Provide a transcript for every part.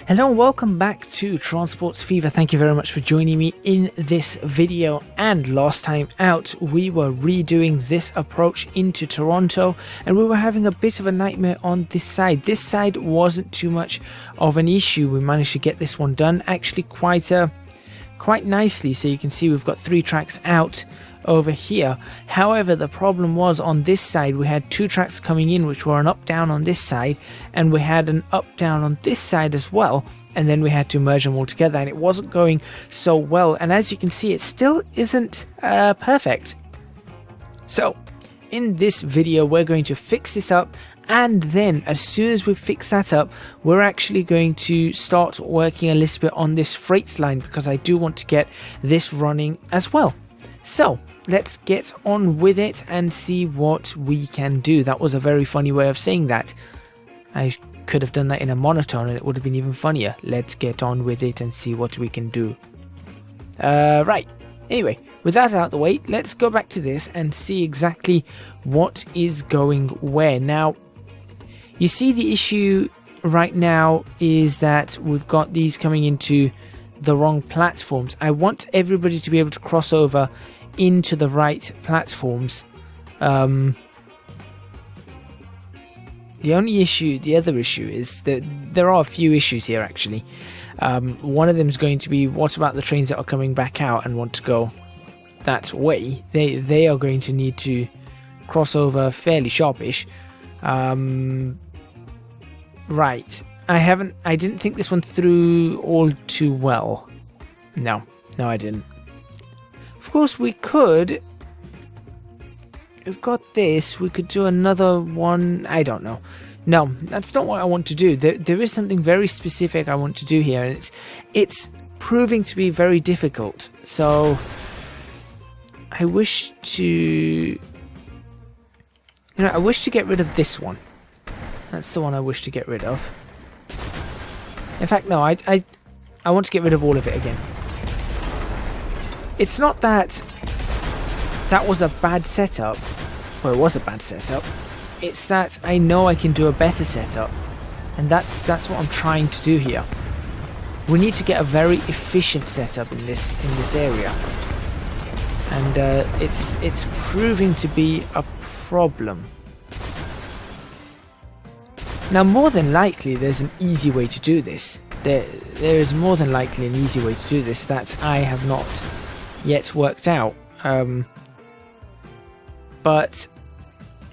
Hello and welcome back to Transports Fever. Thank you very much for joining me in this video. And last time out we were redoing this approach into Toronto and we were having a bit of a nightmare on this side. This side wasn't too much of an issue. We managed to get this one done actually quite nicely. So you can see we've got 3 tracks out over here. However, the problem was on this side we had 2 tracks coming in, which were an up down on this side, and we had an up down on this side as well, and then we had to merge them all together, and it wasn't going so well. And as you can see, it still isn't perfect. So in this video we're going to fix this up, and then as soon as we fix that up, we're actually going to start working a little bit on this freight line, because I do want to get this running as well. So let's get on with it and see what we can do. That was a very funny way of saying that. I could have done that in a monotone and it would have been even funnier. Let's get on with it and see what we can do. Right. Anyway, with that out of the way, let's go back to this and see exactly what is going where. Now, you see the issue right now is that we've got these coming into the wrong platforms. I want everybody to be able to cross over into the right platforms. The other issue is that there are a few issues here actually. One of them is going to be, what about the trains that are coming back out and want to go that way? They are going to need to cross over fairly sharpish. Right. I didn't think this one through all too well. No, I didn't. Of course we could. We've got this. We could do another one. I don't know. No, that's not what I want to do. There is something very specific I want to do here, and it's proving to be very difficult. So I wish to get rid of this one. That's the one I wish to get rid of. In fact, no, I want to get rid of all of it again. It's not that that was a bad setup. Well, it was a bad setup. It's that I know I can do a better setup. And that's what I'm trying to do here. We need to get a very efficient setup in this area. And it's proving to be a problem. Now, more than likely, there's an easy way to do this. There is more than likely an easy way to do this that I have not yet worked out. But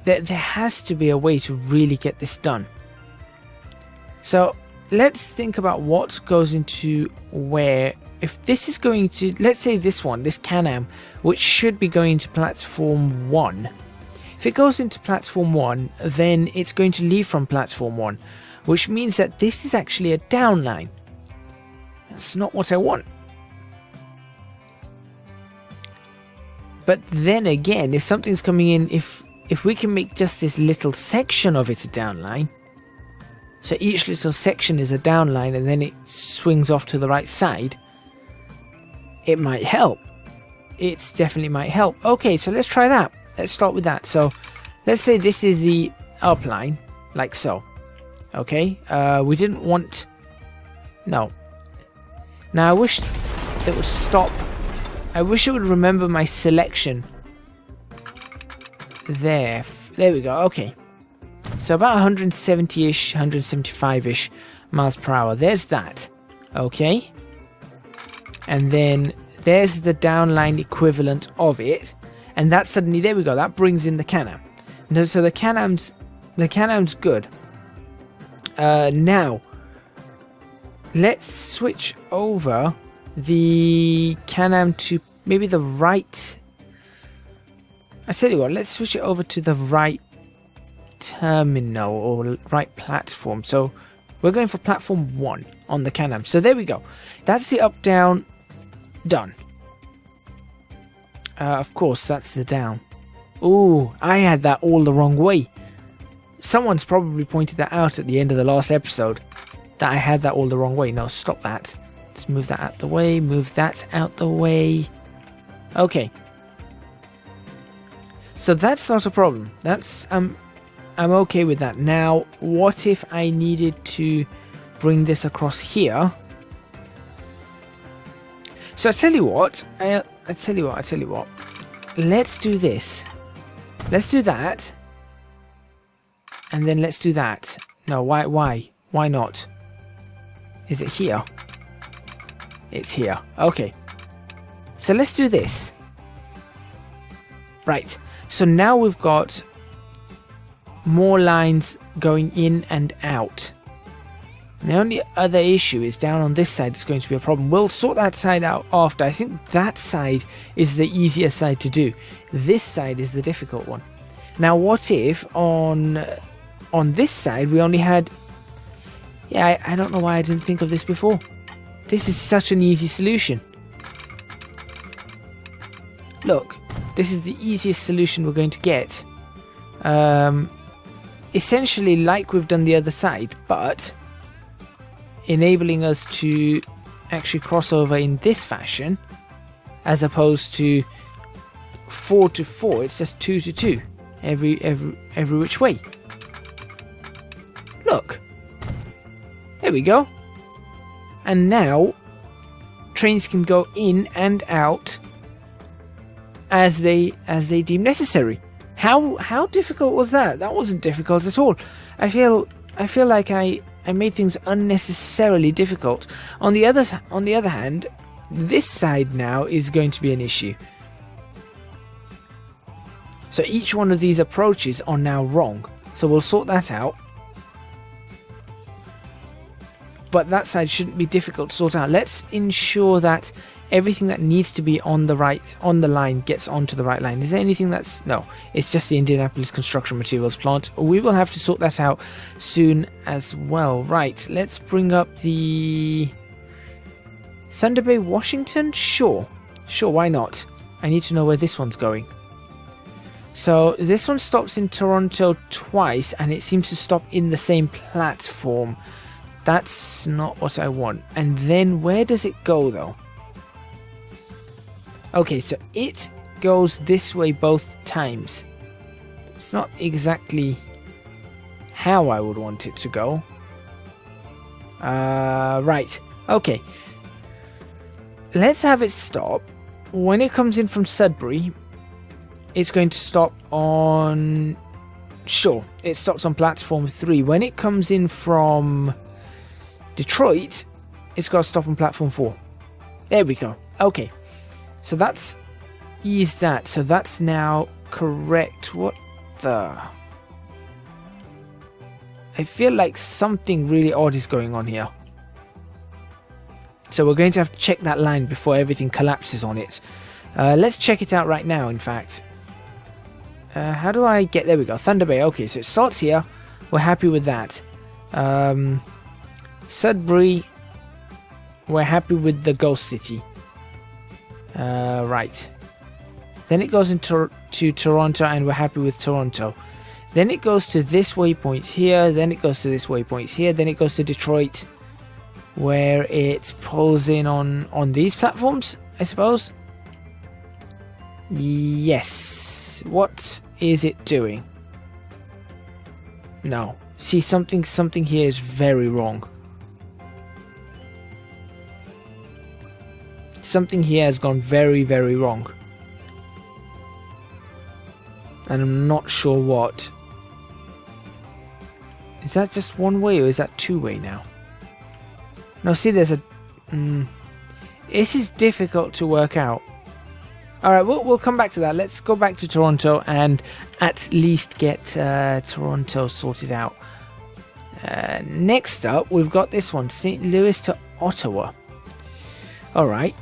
there has to be a way to really get this done. So let's think about what goes into where. If this is going to, let's say this Can-Am, which should be going to platform 1. If it goes into platform 1, then it's going to leave from platform 1, which means that this is actually a down line. That's not what I want. But then again, if something's coming in, if we can make just this little section of it a down line, so each little section is a down line and then it swings off to the right side, it might help. It definitely might help. Okay, so let's try that. Let's start with that. So let's say this is the up line, like so. Okay, we didn't want... No. Now I wish it would stop. I wish it would remember my selection. There we go. Okay. So about 170-ish, 175-ish miles per hour. There's that. Okay. And then there's the downline equivalent of it. And that suddenly, there we go. That brings in the Can-Am. So the Can-Am's good. Now, let's switch over the Can-Am to maybe the right. I tell you what, let's switch it over to the right terminal or right platform. So we're going for platform 1 on the Can-Am. So there we go. That's the up down done. Of course, that's the down. Ooh, I had that all the wrong way. Someone's probably pointed that out at the end of the last episode, that I had that all the wrong way. No, stop that. Let's move that out the way. Move that out the way. Okay. So that's not a problem. That's I'm okay with that. Now, what if I needed to bring this across here. So I tell you what, I tell you what. Let's do this. Let's do that. And then let's do that. No, why not? Is it here? It's here. Okay. So let's do this. Right. So now we've got more lines going in and out. The only other issue is down on this side is going to be a problem. We'll sort that side out after. I think that side is the easier side to do. This side is the difficult one. Now what if on this side we only had... Yeah, I don't know why I didn't think of this before. This is such an easy solution. Look, this is the easiest solution we're going to get. Essentially like we've done the other side, but enabling us to actually cross over in this fashion, as opposed to 4 to 4. It's just 2 to 2 every which way. Look, there we go. And now trains can go in and out as they deem necessary. How difficult was that? That wasn't difficult at all. I feel like I made things unnecessarily difficult. On the other hand, this side now is going to be an issue. So each one of these approaches are now wrong. So we'll sort that out. But that side shouldn't be difficult to sort out. Let's ensure that everything that needs to be on the line gets onto the right line. Is there anything that's... No, it's just the Indianapolis Construction Materials plant. We will have to sort that out soon as well. Right, let's bring up the Thunder Bay, Washington. Sure, why not? I need to know where this one's going. So this one stops in Toronto twice, and it seems to stop in the same platform. That's not what I want. And then where does it go though? Okay, so it goes this way both times. It's not exactly how I would want it to go. Right. Okay. Let's have it stop. When it comes in from Sudbury, it's going to stop on... Sure, it stops on platform 3. When it comes in from Detroit, it's got to stop on platform 4. There we go. Okay. So that's eased that. So that's now correct. What the... I feel like something really odd is going on here. So we're going to have to check that line before everything collapses on it. Let's check it out right now, in fact. How do I get... There we go. Thunder Bay. Okay, so it starts here. We're happy with that. Sudbury. We're happy with the Ghost City. Right. Then it goes into Toronto, and we're happy with Toronto. Then it goes to this waypoint here. Then it goes to this waypoint here. Then it goes to Detroit, where it pulls in on these platforms, I suppose. Yes. What is it doing? No. See, something here is very wrong. Something here has gone very, very wrong. And I'm not sure what. Is that just one way, or is that two way now? No, see, there's a... This is difficult to work out. Alright, we'll come back to that. Let's go back to Toronto and at least get Toronto sorted out. Next up, we've got this one. St. Louis to Ottawa. Alright.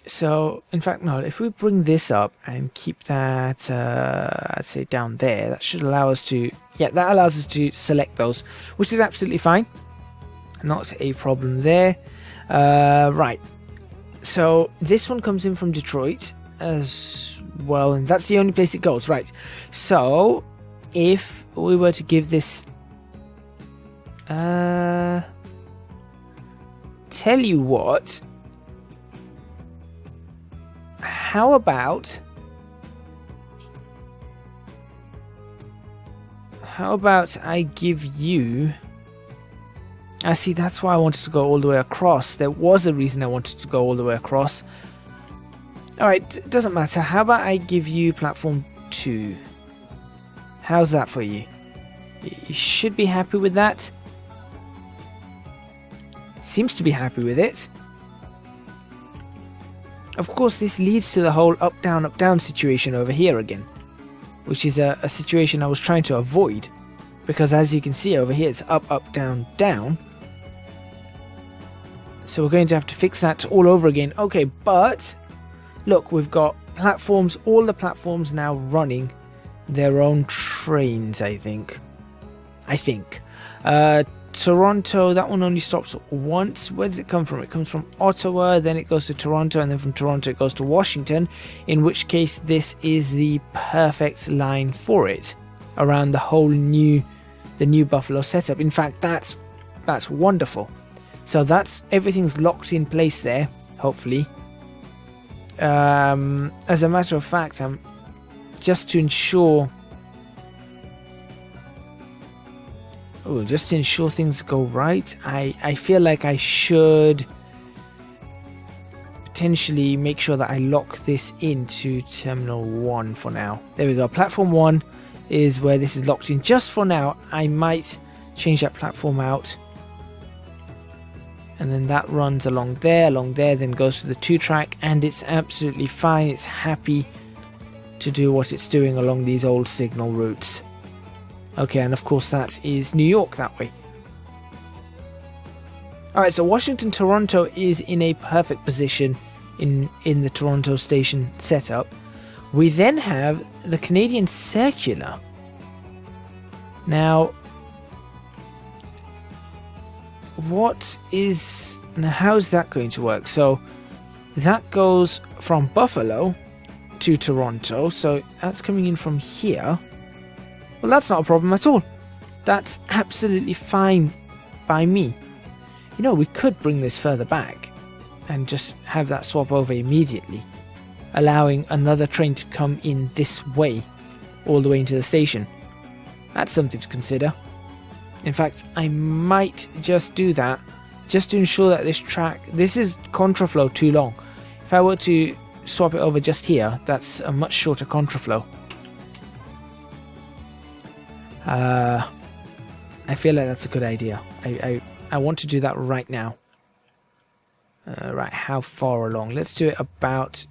So, in fact, no, if we bring this up and keep that, I'd say down there, that should allow us to... Yeah, that allows us to select those, which is absolutely fine. Not a problem there. Right. So this one comes in from Detroit as well, and that's the only place it goes. Right. So if we were to give this... tell you what. How about I give you... I see, that's why I wanted to go all the way across. There was a reason I wanted to go all the way across. Alright, doesn't matter. How about I give you platform 2? How's that for you? You should be happy with that. Seems to be happy with it. Of course, this leads to the whole up down situation over here again, which is a situation I was trying to avoid, because as you can see over here, it's up down down. So we're going to have to fix that all over again. Okay, but look, we've got platforms, all the platforms now running their own trains, I think. Toronto, that one only stops once. Where does it come from? It comes from Ottawa, then it goes to Toronto, and then from Toronto it goes to Washington, in which case this is the perfect line for it around the new Buffalo setup. In fact, that's wonderful. So everything's locked in place there, hopefully. As a matter of fact, just to ensure things go right, I feel like I should potentially make sure that I lock this into Terminal 1 for now. There we go. Platform 1 is where this is locked in just for now. I might change that platform out. And then that runs along there, then goes to the 2-track, and it's absolutely fine. It's happy to do what it's doing along these old signal routes. Okay, and of course that is New York that way. Alright, so Washington, Toronto is in a perfect position in the Toronto station setup. We then have the Canadian Circular. Now, how's that going to work? So that goes from Buffalo to Toronto, so that's coming in from here. Well, that's not a problem at all. That's absolutely fine by me. You know, we could bring this further back and just have that swap over immediately, allowing another train to come in this way all the way into the station. That's something to consider. In fact, I might just do that, just to ensure that this is contraflow too long. If I were to swap it over just here, that's a much shorter contraflow. I feel like that's a good idea. I want to do that right now. Right, how far along? Let's do it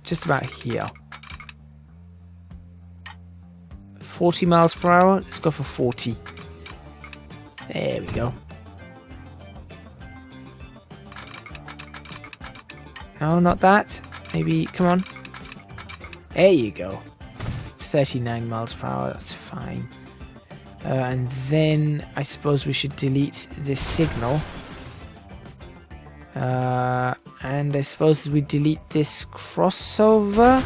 just about here. 40 miles per hour? Let's go for 40. There we go. No, not that. Maybe, come on. There you go. 39 miles per hour, that's fine. And then I suppose we should delete this signal. And I suppose we delete this crossover.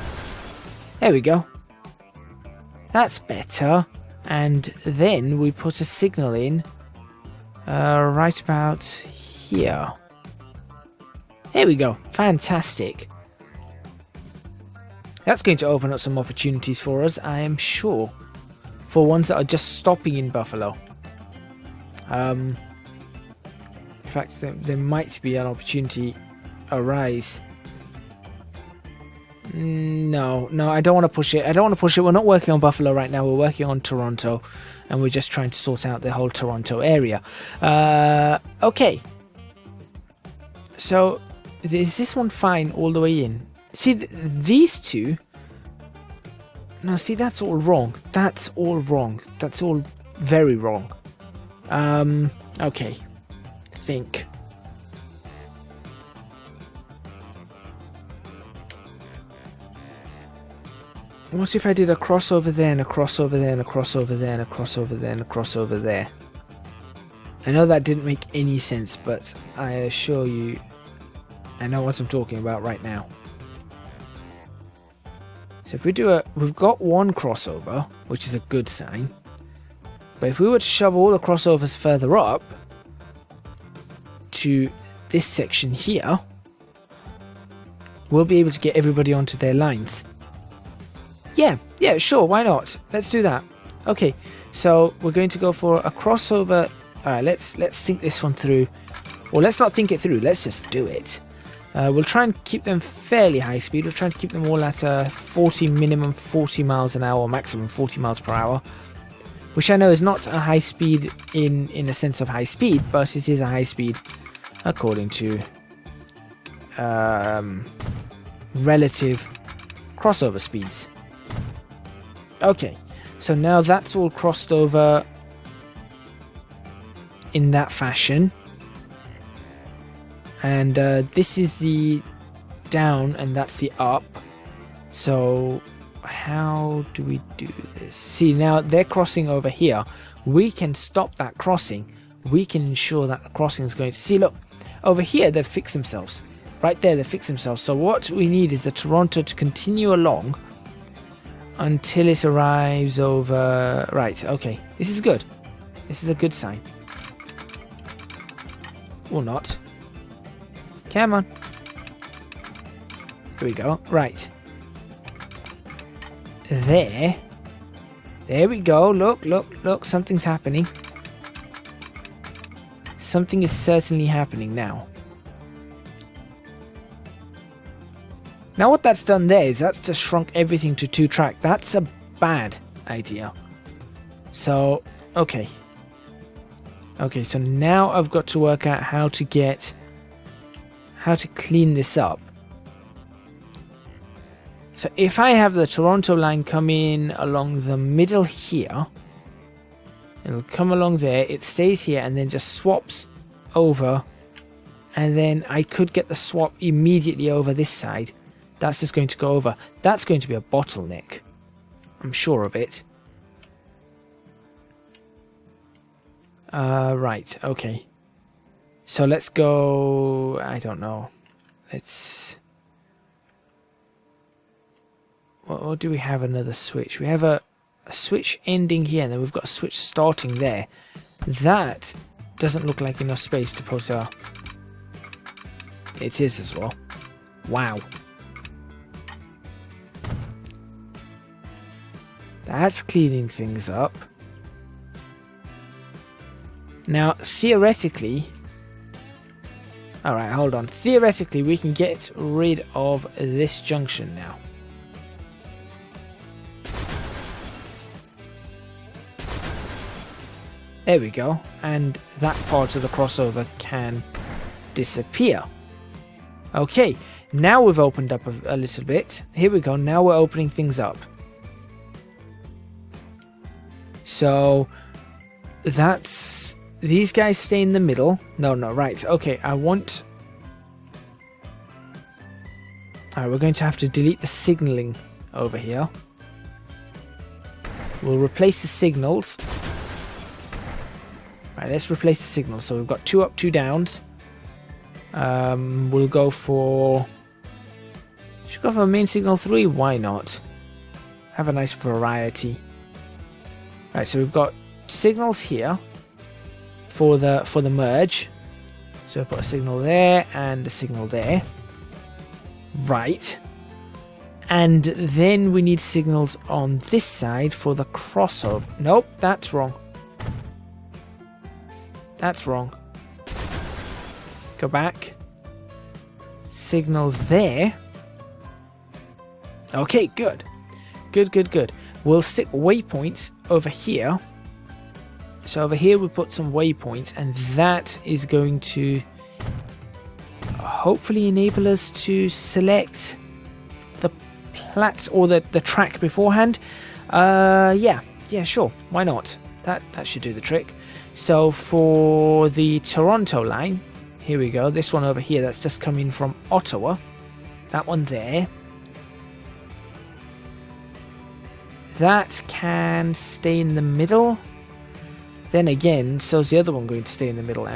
There we go. That's better. And then we put a signal in right about here. There we go. Fantastic. That's going to open up some opportunities for us, I am sure. For ones that are just stopping in Buffalo. In fact, there might be an opportunity arise. No, I don't want to push it. We're not working on Buffalo right now. We're working on Toronto. And we're just trying to sort out the whole Toronto area. Okay. So, is this one fine all the way in? See, these two... No, see, that's all wrong. That's all wrong. That's all very wrong. Okay. Think. What if I did a crossover there and a crossover there and a crossover there and a crossover there and a crossover there? I know that didn't make any sense, but I assure you, I know what I'm talking about right now. So if we do we've got one crossover, which is a good sign. But if we were to shove all the crossovers further up to this section here, we'll be able to get everybody onto their lines. Yeah, sure, why not? Let's do that. Okay, so we're going to go for a crossover. Alright, let's think this one through. Well, let's not think it through. Let's just do it. We'll try and keep them fairly high speed. We'll try to keep them all at minimum 40 miles an hour, or maximum 40 miles per hour. Which I know is not a high speed in a sense of high speed, but it is a high speed according to relative crossover speeds. Okay, so now that's all crossed over in that fashion. And this is the down and that's the up. So how do we do this? See, now they're crossing over here. We can stop that crossing. We can ensure that the crossing is going to... See, look, over here they've fixed themselves. Right there, they've fixed themselves. So what we need is the Toronto to continue along until it arrives over... Right, okay. This is good. This is a good sign. Or not. Come on. Here we go. Right. There we go. Look, something's happening. Something is certainly happening now. Now what that's done there is that's just shrunk everything to 2-track. That's a bad idea. So, okay. Okay, so now I've got to work out how to clean this up. So if I have the Toronto line come in along the middle here, it'll come along there, it stays here and then just swaps over, and then I could get the swap immediately over this side. That's just going to go over. That's going to be a bottleneck. I'm sure of it. Right, okay. So let's go, I don't know. Let's... Or do we have another switch? We have a switch ending here, and then we've got a switch starting there. That doesn't look like enough space to put a... It is as well. Wow. That's cleaning things up. Now, theoretically... Alright, hold on. Theoretically, we can get rid of this junction now. There we go. And that part of the crossover can disappear. Okay, now we've opened up a little bit. Here we go. Now we're opening things up. So, that's... These guys stay in the middle. No, right. Okay, I want... Alright, we're going to have to delete the signaling over here. We'll replace the signals. Right, let's replace the signals. So we've got 2 up, 2 downs. We'll go for... Should we go for main signal 3? Why not? Have a nice variety. Right, so we've got signals here for the merge. So we'll put a signal there and a signal there. Right. And then we need signals on this side for the crossover. Nope, that's wrong. That's wrong. Go back. Signals there. Okay, good. Good. We'll stick waypoints over here. So over here we'll put some waypoints, and that is going to hopefully enable us to select the or the track beforehand. Yeah, sure. Why not? That should do the trick. So for the Toronto line, here we go. This one over here, that's just coming from Ottawa. That one there. That can stay in the middle. Then again, so's the other one going to stay in the middle.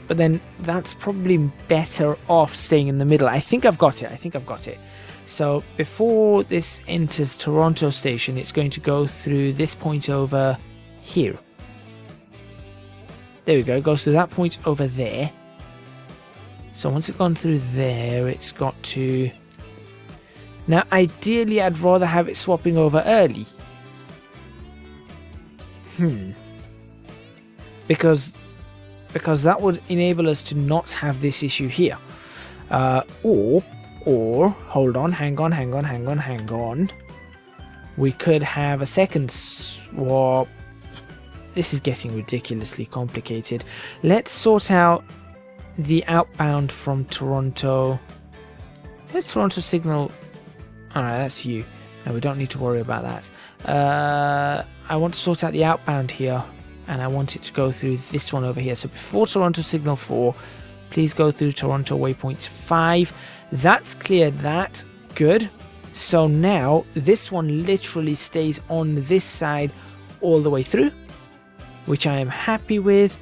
But then that's probably better off staying in the middle. I think I've got it. So before this enters Toronto Station, it's going to go through this point over here. There we go. It goes through that point over there. So once it's gone through there, it's got to... Now, ideally, I'd rather have it swapping over early. Because because that would enable us to not have this issue here. Or hold on, hang on. We could have a second swap. This is getting ridiculously complicated. Let's sort out the outbound from Toronto. There's Toronto signal. Alright, that's you. No, we don't need to worry about that. I want to sort out the outbound here, and I want it to go through this one over here. So before Toronto signal 4, please go through Toronto waypoint 5. That's cleared that. Good. So now this one literally stays on this side all the way through, which I am happy with.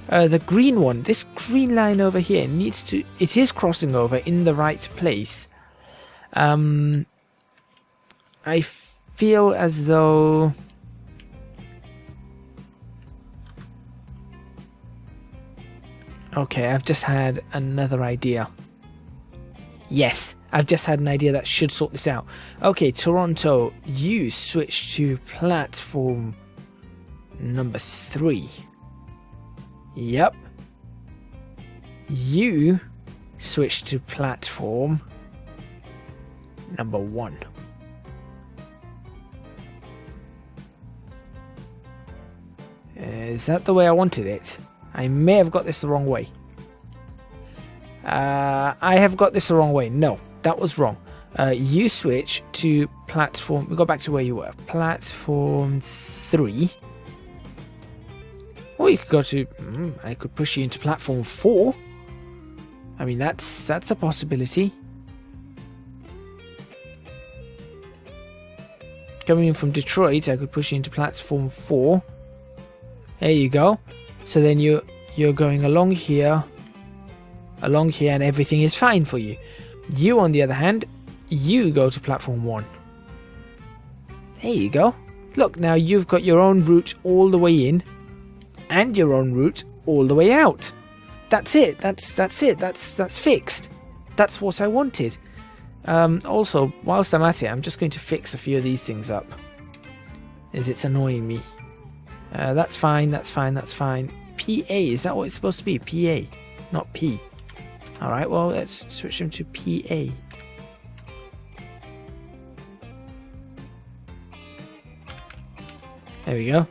The green one, this green line over here it is crossing over in the right place. I feel as though okay, I've just had another idea. Yes, I've just had an idea that should sort this out. Okay, Toronto, you switch to platform number 3. Yep. You switch to platform number 1. Is that the way I wanted it? I may have got this the wrong way. I have got this the wrong way. No, that was wrong. You switch to platform. We go back to where you were. Platform 3. Or you could go to. I could push you into platform 4. I mean, that's a possibility. Coming in from Detroit, I could push you into platform 4. There you go. So then you're going along here, and everything is fine for you. You, on the other hand, you go to platform 1. There you go. Look, now you've got your own route all the way in, and your own route all the way out. That's it. That's it. That's fixed. That's what I wanted. Also, whilst I'm at it, I'm just going to fix a few of these things up, as it's annoying me. That's fine. That's fine. PA, is that what it's supposed to be? PA, not P. Alright, well, let's switch them to PA. There we go.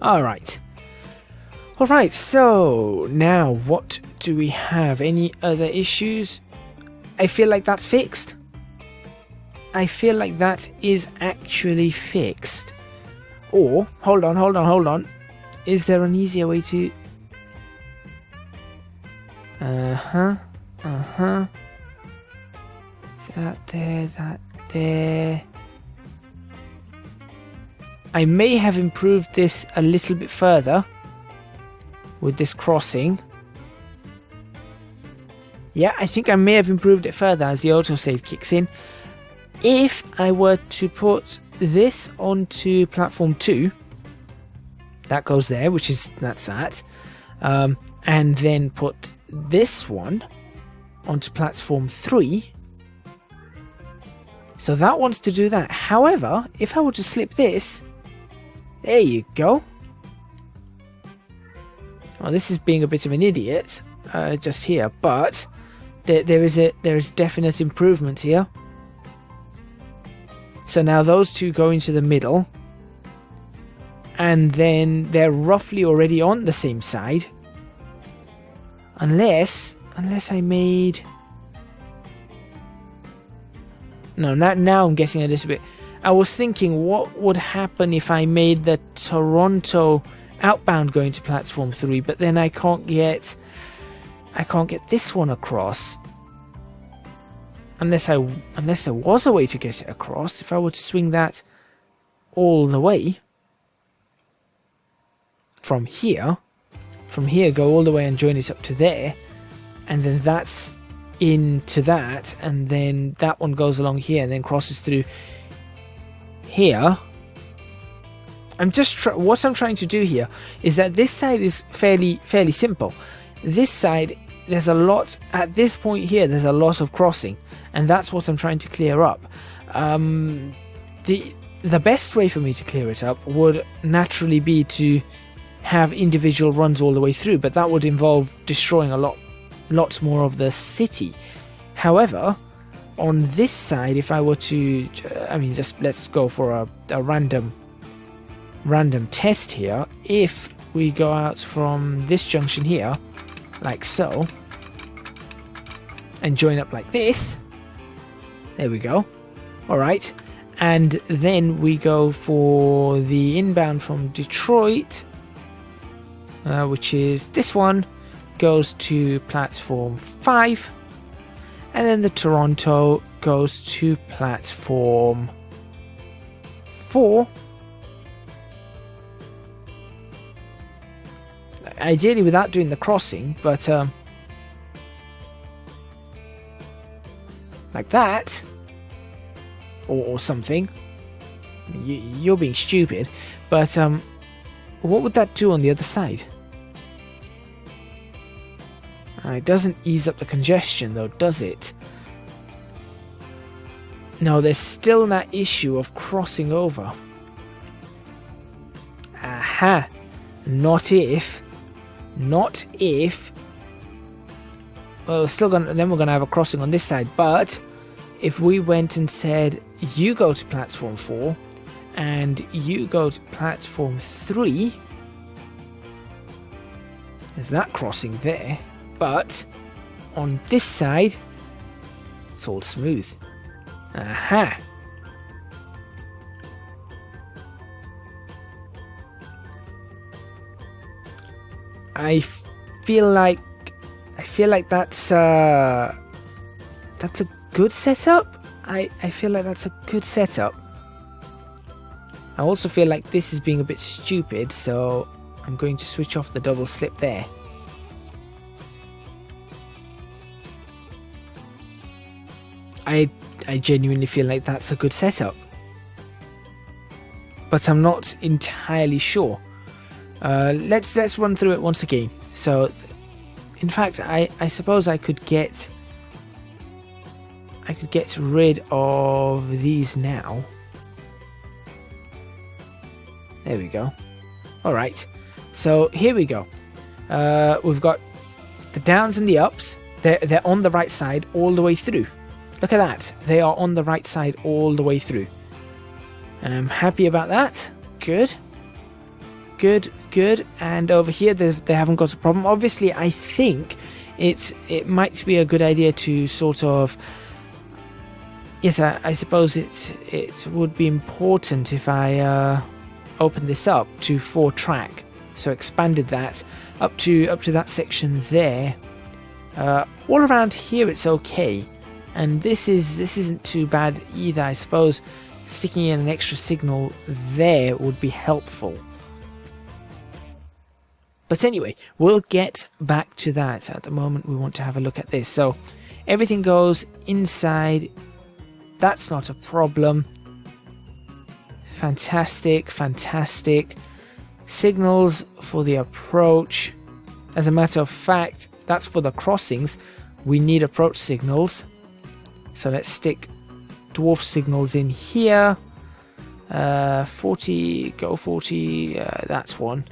Alright. Alright, so now what do we have? Any other issues? I feel like that's fixed. I feel like that is actually fixed. Or, hold on. Is there an easier way to... That there. I may have improved this a little bit further with this crossing. Yeah, I think I may have improved it further as the autosave kicks in. If I were to put this onto platform 2, that goes there, that's that. And then put this one onto platform 3. So that wants to do that. However, if I were to slip this, there you go. Well, this is being a bit of an idiot just here, but there is definite improvement here. So now those two go into the middle, and then they're roughly already on the same side, unless I made... No, now I'm getting a little bit... I was thinking what would happen if I made the Toronto outbound going to platform 3, but then I can't get this one across. Unless there was a way to get it across. If I were to swing that all the way from here go all the way and join it up to there, and then that's into that, and then that one goes along here and then crosses through here. What I'm trying to do here is that this side is fairly simple. This side, there's a lot at this point here. There's a lot of crossing, and that's what I'm trying to clear up. The best way for me to clear it up would naturally be to have individual runs all the way through, but that would involve destroying lots more of the city. However, on this side, if I were to, just let's go for a random test here. If we go out from this junction here, like so, and join up like this, there we go. Alright, and then we go for the inbound from Detroit, which is this one, goes to platform 5, and then the Toronto goes to platform 4. Ideally without doing the crossing, but like that, or something. You're being stupid, but what would that do on the other side? It doesn't ease up the congestion though, does it? No, there's still that issue of crossing over. Aha! Not if. Well, then we're gonna have a crossing on this side. But if we went and said, you go to platform 4 and you go to platform 3, there's that crossing there. But on this side, it's all smooth. Aha! I feel like that's a good setup. I feel like that's a good setup. I also feel like this is being a bit stupid, so I'm going to switch off the double slip there. I genuinely feel like that's a good setup, but I'm not entirely sure. Let's run through it once again. So, in fact, I suppose I could get rid of these now. There we go. All right. So here we go. We've got the downs and the ups. They're on the right side all the way through. Look at that. They are on the right side all the way through. I'm happy about that. Good. And over here they haven't got a problem. Obviously, I think it might be a good idea to sort of, yes, I suppose it would be important if I opened this up to 4-track, so expanded that up to that section there. All around here it's okay, and this isn't too bad either. I suppose sticking in an extra signal there would be helpful. But anyway, we'll get back to that. At the moment, we want to have a look at this. So everything goes inside. That's not a problem. Fantastic. Signals for the approach. As a matter of fact, that's for the crossings. We need approach signals. So let's stick dwarf signals in here. 40, go 40, that's one.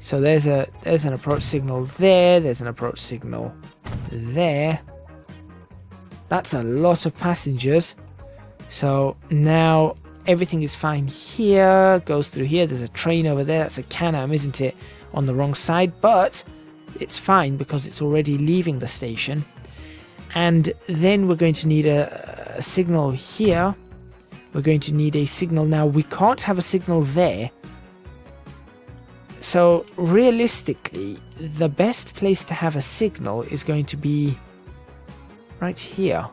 So there's an approach signal there, there's an approach signal there. That's a lot of passengers. So now everything is fine here, goes through here, there's a train over there, that's a Can-Am, isn't it? On the wrong side, but it's fine because it's already leaving the station. And then we're going to need a signal here. We're going to need a signal now. We can't have a signal there. So realistically, the best place to have a signal is going to be right here.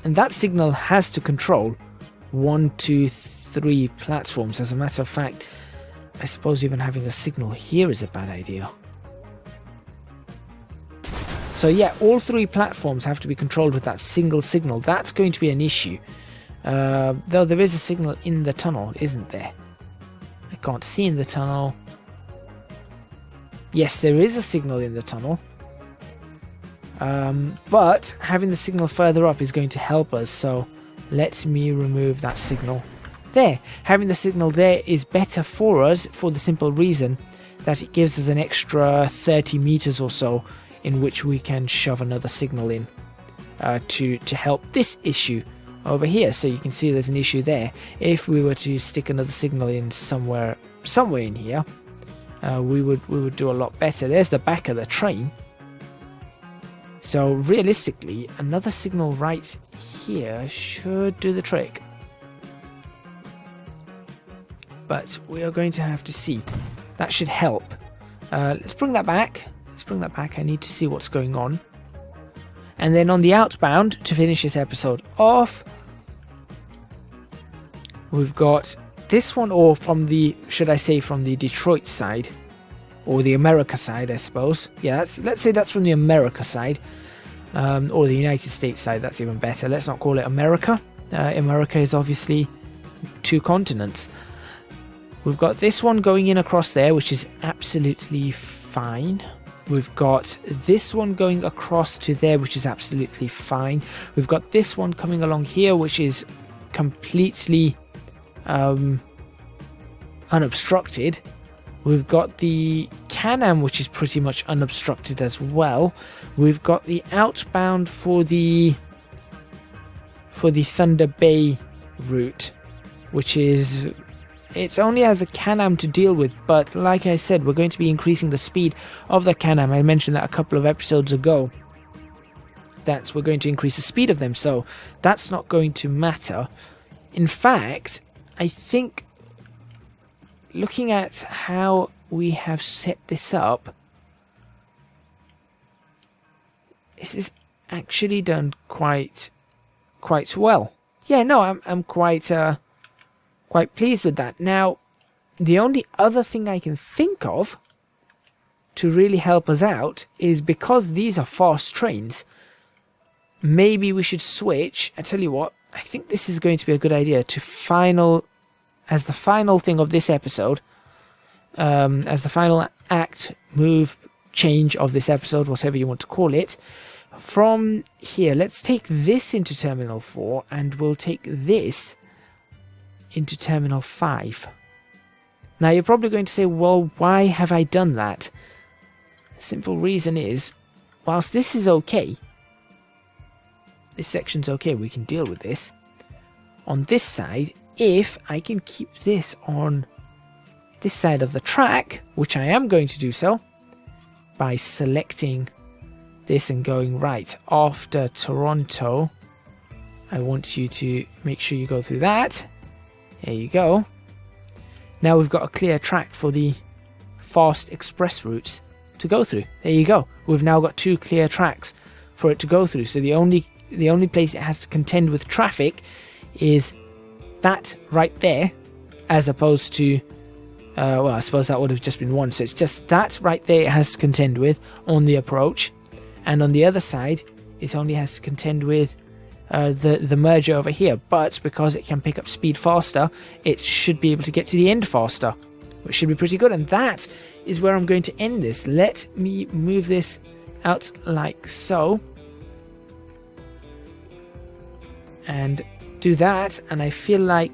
And that signal has to control 1, 2, 3 platforms. As a matter of fact, I suppose even having a signal here is a bad idea. So yeah, all 3 platforms have to be controlled with that single signal. That's going to be an issue. Though there is a signal in the tunnel, isn't there? I can't see in the tunnel. Yes, there is a signal in the tunnel. But having the signal further up is going to help us. So let me remove that signal there. Having the signal there is better for us for the simple reason that it gives us an extra 30 meters or so in which we can shove another signal in to help this issue over here. So you can see there's an issue there. If we were to stick another signal in somewhere in here, we would do a lot better. There's the back of the train. So realistically, another signal right here should do the trick. But we are going to have to see. That should help. Let's bring that back. I need to see what's going on. And then on the outbound, to finish this episode off, we've got this one, or from the, should I say, from the Detroit side, or the America side, I suppose. Yeah, let's say that's from the America side, or the United States side. That's even better. Let's not call it America. America is obviously 2 continents. We've got this one going in across there, which is absolutely fine. We've got this one going across to there, which is absolutely fine. We've got this one coming along here, which is completely unobstructed. We've got the Can-Am, which is pretty much unobstructed as well. We've got the outbound for the Thunder Bay route, which is, it only has the Can-Am to deal with, but like I said, we're going to be increasing the speed of the Can-Am. I mentioned that a couple of episodes ago, that we're going to increase the speed of them, so that's not going to matter. In fact, I think, looking at how we have set this up, this is actually done quite well. Yeah, no, I'm quite pleased with that. Now, the only other thing I can think of to really help us out is, because these are fast trains, maybe we should switch. I tell you what, I think this is going to be a good idea to as the final thing of this episode, as the final act, move, change of this episode, whatever you want to call it. From here, let's take this into Terminal 4, and we'll take this into Terminal 5. Now you're probably going to say, well, why have I done that? The simple reason is, whilst this is okay, this section's okay, we can deal with this. On this side, if I can keep this on this side of the track, which I am going to do so, by selecting this and going right after Toronto, I want you to make sure you go through that. There you go. Now we've got a clear track for the fast express routes to go through. There you go. We've now got 2 clear tracks for it to go through. So the only place it has to contend with traffic is that right there, as opposed to, well, I suppose that would have just been one. So it's just that right there it has to contend with on the approach. And on the other side, it only has to contend with the merger over here. But because it can pick up speed faster, it should be able to get to the end faster, which should be pretty good. And that is where I'm going to end this. Let me move this out like so. And do that, and I feel like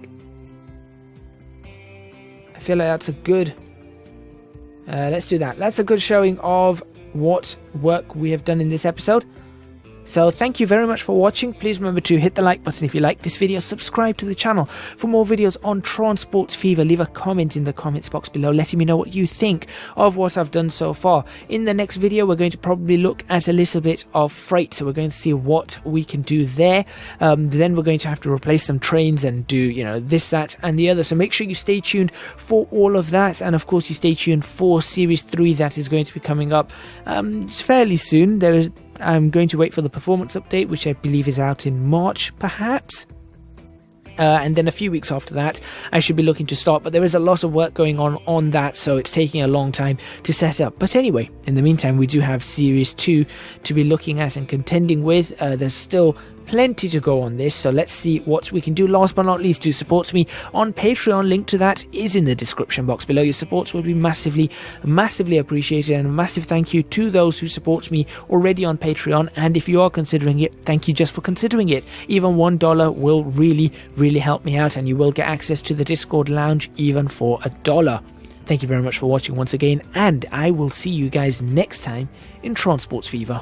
that's a good, let's do that. That's a good showing of what work we have done in this episode. So thank you very much for watching. Please remember to hit the like button if you like this video, subscribe to the channel for more videos on Transport Fever. Leave a comment in the comments box below letting me know what you think of what I've done so far. In the next video, we're going to probably look at a little bit of freight, so we're going to see what we can do there. Then we're going to have to replace some trains and do, you know, this, that and the other. So make sure you stay tuned for all of that, and of course you stay tuned for Series 3 that is going to be coming up fairly soon. I'm going to wait for the performance update, which I believe is out in March, perhaps. And then a few weeks after that, I should be looking to start. But there is a lot of work going on that, so it's taking a long time to set up. But anyway, in the meantime, we do have Series 2 to be looking at and contending with. There's still plenty to go on this, so let's see what we can do. Last but not least, do support me on Patreon. Link to that is in the description box below. Your support would be massively appreciated, and a massive thank you to those who support me already on Patreon. And if you are considering it, thank you just for considering it. Even $1 will really help me out, and you will get access to the Discord lounge even for $1. Thank you very much for watching once again, and I will see you guys next time in Transports Fever.